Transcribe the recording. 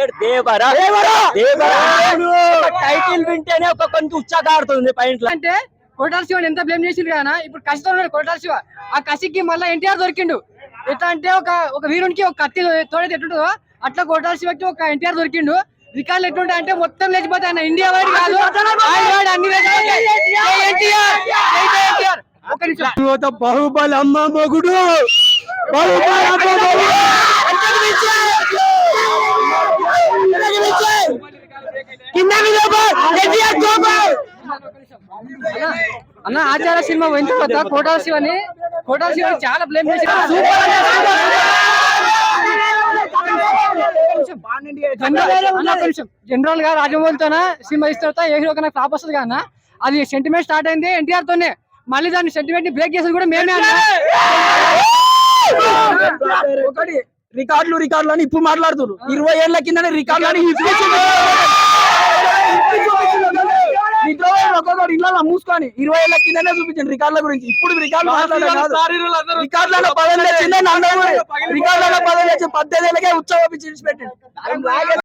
Director Devara. Title వింటేనే ఒక కొంచెం ఉత్సాహపడుతుంది పైన. అంటే కొట్టాల శివని ఎంత బ్లేమ్ చేసిండు కదా, ఇప్పుడు కసితో ఉన్నాడు కొట్టాల శివ. ఆ కసికి మళ్ళీ ఎన్టీఆర్ దొరికిండు. ఎట్లా అంటే ఒక వీరునికి ఒక కత్తి తోడైతే ఎట్లుంటుందో అట్లా కొట్టాల శివకి ఒక ఎన్టీఆర్ దొరికిండు. రికార్డులు ఎట్లుంటాయి అంటే మొత్తం లేచిపోతాయి అన్న. ఇండియా వైడ్ కాదు, అన్ని బాహుబలి అమ్మ మొగుడు అన్న. ఆచార్య సినిమా పోయిన తర్వాత కోటాల శివని చాలా బ్లేమ్ చేసి జనరల్ గా రాజమౌళితోన సినిమా ఇస్తా ఏ హీరో కన్నా ఫ్లాప్ వస్తుంది కదా, అది సెంటిమెంట్ స్టార్ట్ అయింది ఎన్టీఆర్ తోనే. మళ్ళీ దాన్ని సెంటిమెంట్ ని బ్రేక్ చేసేది కూడా మేమే అన్న. ఒకటి రికార్డులు అని ఇప్పుడు మాట్లాడుతున్నారు. 20 ఏళ్ల కింద రికార్డులు అని ఒక్కొక్కటి ఇళ్ళ మూసుకొని 20 ఏళ్ల కిందనే చూపించండి రికార్డుల గురించి. ఇప్పుడు రికార్డులు రికార్డులలో 10 వచ్చిందే, రికార్డులలో 10 వచ్చి 18 ఏళ్ళకే ఉత్సవం పెట్టండి.